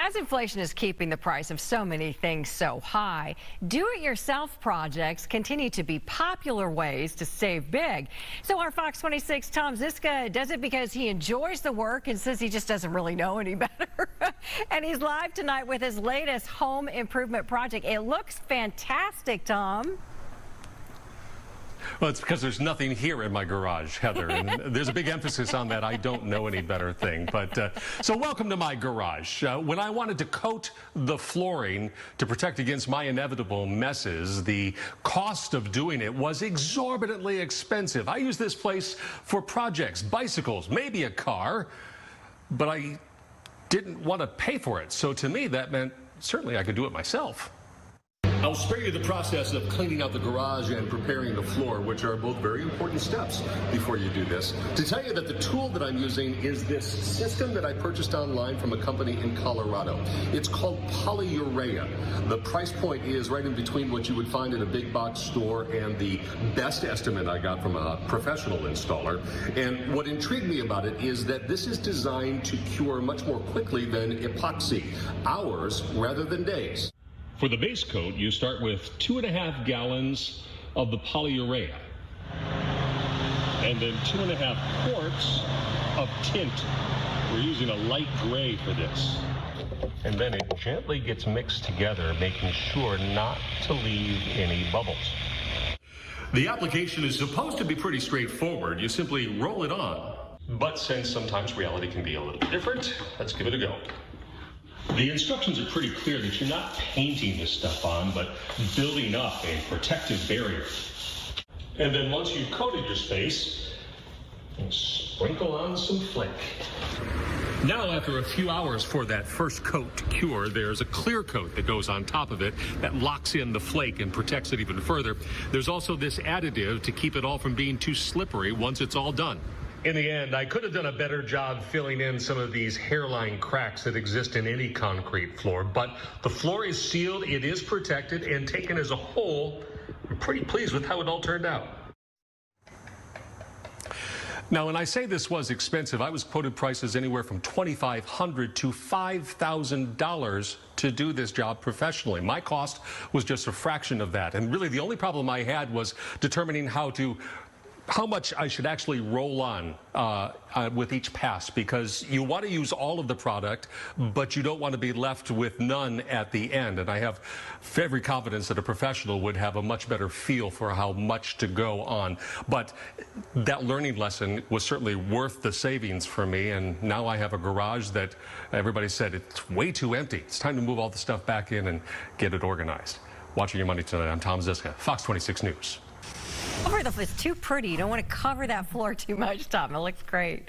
As inflation is keeping the price of so many things so high, do-it-yourself projects continue to be popular ways to save big. So our Fox 26 Tom Zizka does it because he enjoys the work and says he just doesn't really know any better. And he's live tonight with his latest home improvement project. It looks fantastic, Tom. Well, it's because there's nothing here in my garage, Heather, and there's a big emphasis on that I don't know any better thing. But so welcome to my garage. When I wanted to coat the flooring to protect against my inevitable messes, the cost of doing it was exorbitantly expensive. I use this place for projects, bicycles, maybe a car, but I didn't want to pay for it. So to me, that meant certainly I could do it myself. I'll spare you the process of cleaning out the garage and preparing the floor, which are both very important steps before you do this. To tell you that the tool that I'm using is this system that I purchased online from a company in Colorado. It's called polyurea. The price point is right in between what you would find in a big box store and the best estimate I got from a professional installer. And what intrigued me about it is that this is designed to cure much more quickly than epoxy, hours rather than days. For the base coat, you start with 2.5 gallons of the polyurea, and then 2.5 quarts of tint. We're using a light gray for this. And then it gently gets mixed together, making sure not to leave any bubbles. The application is supposed to be pretty straightforward. You simply roll it on. But since sometimes reality can be a little different, let's give it a go. The instructions are pretty clear that you're not painting this stuff on, but building up a protective barrier. And then once you've coated your space, sprinkle on some flake. Now, after a few hours for that first coat to cure, there's a clear coat that goes on top of it that locks in the flake and protects it even further. There's also this additive to keep it all from being too slippery once it's all done. In the end, I could have done a better job filling in some of these hairline cracks that exist in any concrete floor, but the floor is sealed, it is protected, and taken as a whole, I'm pretty pleased with how it all turned out. Now, when I say this was expensive, I was quoted prices anywhere from $2,500 to $5,000 to do this job professionally. My cost was just a fraction of that, and really the only problem I had was determining how much I should actually roll on with each pass, because you want to use all of the product, but you don't want to be left with none at the end. And I have every confidence that a professional would have a much better feel for how much to go on. But that learning lesson was certainly worth the savings for me. And now I have a garage that everybody said it's way too empty. It's time to move all the stuff back in and get it organized. Watching Your Money Tonight, I'm Tom Zizka, Fox 26 News. It's too pretty. You don't want to cover that floor too much, Tom. It looks great.